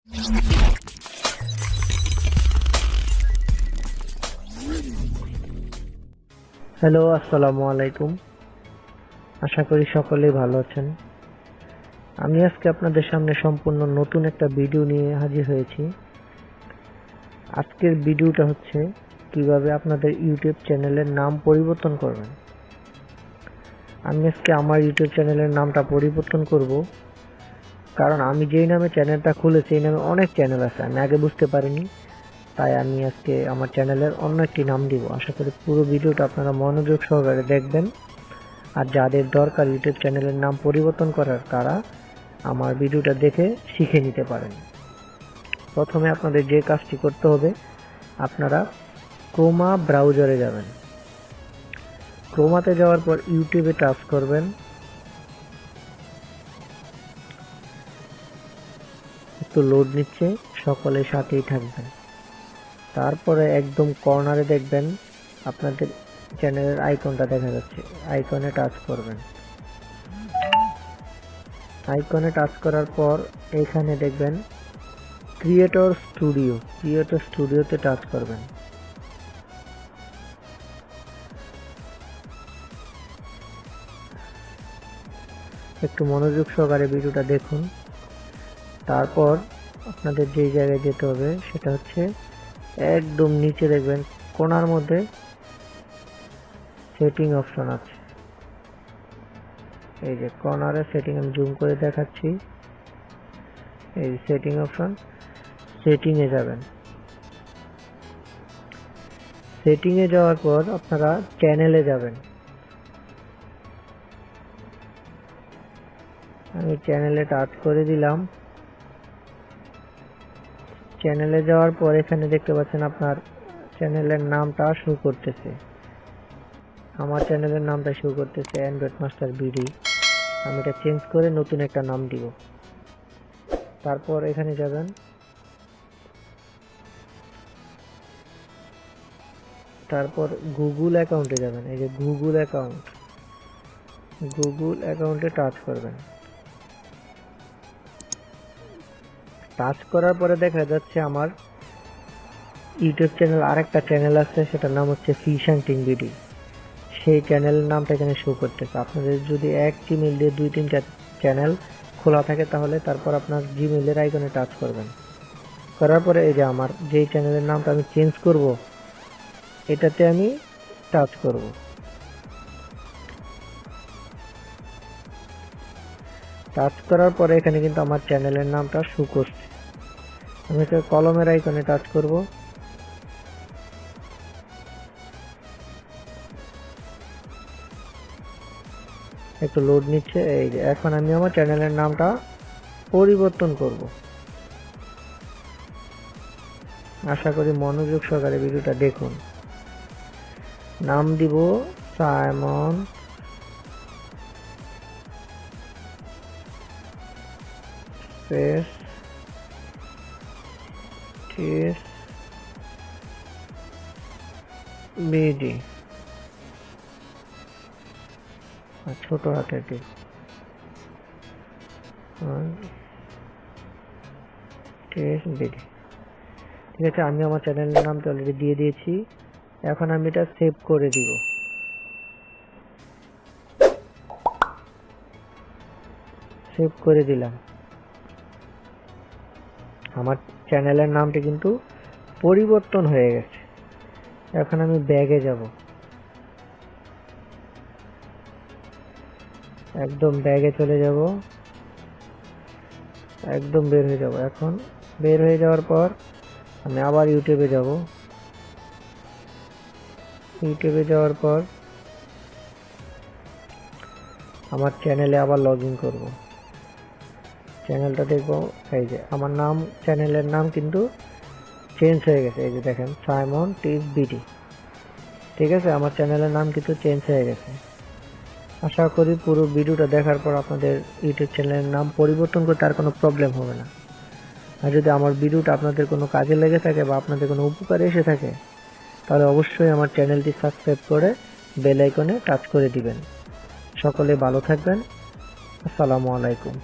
Hello, আসসালামু আলাইকুম। আশা করি সকলেই ভালো আছেন। আমি আজকে আপনাদের সামনে সম্পূর্ণ নতুন একটা ভিডিও নিয়ে হাজির হয়েছি। আজকের ভিডিওটা হচ্ছে কিভাবে আপনাদের ইউটিউব চ্যানেলের নাম পরিবর্তন করবেন। আমি আজকে আমার ইউটিউব চ্যানেলের নামটা পরিবর্তন করব, কারণ আমি যেই নামে চ্যানেলটা খুলেছি এই নামে অনেক চ্যানেল আছে, আমি আগে বুঝতে পারিনি। তাই আমি আজকে আমার চ্যানেলের অন্য একটি নাম দিব। আশা করি পুরো ভিডিওটা আপনারা মনোযোগ সহকারে দেখবেন। আর যাদের দরকার ইউটিউব চ্যানেলের নাম পরিবর্তন করার, তারা আমার ভিডিওটা দেখে শিখে নিতে পারেন। প্রথমে আপনাদের যে কাজটি করতে হবে, আপনারা ক্রোমা ব্রাউজারে যাবেন। ক্রোমাতে যাওয়ার পর ইউটিউবে টাচ করবেন। একটু লোড নিচ্ছে, সকলের সাথেই থাকবেন। তারপরে একদম কর্নারে দেখবেন আপনাদের চ্যানেলের আইকনটা দেখা যাচ্ছে, আইকনে টাচ করবেন। আইকনে টাচ করার পর এখানে দেখবেন ক্রিয়েটর স্টুডিওতে টাচ করবেন। একটু মনোযোগ সহকারে ভিডিওটা দেখুন। তারপর আপনাদের যে জায়গায় যেতে হবে সেটা হচ্ছে একদম নিচে দেখবেন কোণার মধ্যে সেটিং অপশন আছে। এই যে কর্নারে সেটিং, আমি জুম করে দেখাচ্ছি। এই সেটিং অপশন, সেটিংয়ে যাবেন। সেটিংয়ে যাওয়ার পর আপনারা চ্যানেলে যাবেন। আমি চ্যানেলে টাচ করে দিলাম। চ্যানেলে যাওয়ার পর এখানে দেখতে পাচ্ছেন আপনার চ্যানেলের নামটা শো করতেছে। আমার চ্যানেলের নামটা শো করতেছে অ্যান্ড্রয়েড মাস্টার বিডি। আমি এটা চেঞ্জ করে নতুন একটা নাম দিব। তারপর এখানে যাবেন, তারপর গুগল অ্যাকাউন্টে যাবেন। এই যে গুগল অ্যাকাউন্টে টাচ করবেন। টাচ করার পরে দেখা যাচ্ছে আমার ইউটিউব চ্যানেল, আরেকটা চ্যানেল আছে, সেটার নাম হচ্ছে ফিশ হান্টিং বিডি। সেই চ্যানেলের নামটা এখানে শো করতেছে। আপনাদের যদি এক জিমেইল দিয়ে 2-3টা চ্যানেল খোলা থাকে, তাহলে তারপর আপনার জিমেইলের আইকনে টাচ করবেন। করার পরে এই যে আমার যেই চ্যানেলের নামটা আমি চেঞ্জ করব, এটাতে আমি টাচ করব। টাচ করার পরে এখানে কিন্তু আমার চ্যানেলের নামটা শো করছে। আমি একটা কলমের আইকনে টাচ করব। একটু লোড নিচ্ছে। এই যে এখন আমি আমার চ্যানেলের নামটা পরিবর্তন করব। আশা করি মনোযোগ সহকারে ভিডিওটা দেখুন। নাম দিব সাইমন স্পেস টিএস বিডি, ছোট হাতের টি, টিএস বিডি। ঠিক আছে, আমি আমার চ্যানেলের নামটা অলরেডি দিয়ে দিয়েছি। এখন আমি এটা সেভ করে দিব। সেভ করে দিলাম। আমার চ্যানেলের নামটি কিন্তু পরিবর্তন হয়ে গেছে। এখন আমি ব্যাগে যাব, একদম ব্যাগে চলে যাব, একদম বের হয়ে যাব। এখন বের হয়ে যাওয়ার পর আমি আবার ইউটিউবে যাব। ইউটিউবে যাওয়ার পর আমার চ্যানেলে আবার লগ ইন করবো। চ্যানেলটা দেখবো, এই যে আমার নাম, চ্যানেলের নাম কিন্তু চেঞ্জ হয়ে গেছে। এই যে দেখেন সাইমন টিস বিডি। ঠিক আছে, আমার চ্যানেলের নাম কিন্তু চেঞ্জ হয়ে গেছে। আশা করি পুরো ভিডিওটা দেখার পর আপনাদের ইউটিউব চ্যানেলের নাম পরিবর্তন করতে আর কোনো প্রবলেম হবে না। আর যদি আমার ভিডিওটা আপনাদের কোনো কাজে লেগে থাকে বা আপনাদের কোনো উপকারে এসে থাকে, তাহলে অবশ্যই আমার চ্যানেলটি সাবস্ক্রাইব করে বেল আইকনে টাচ করে দিবেন। সকলে ভালো থাকবেন। আসসালামু আলাইকুম।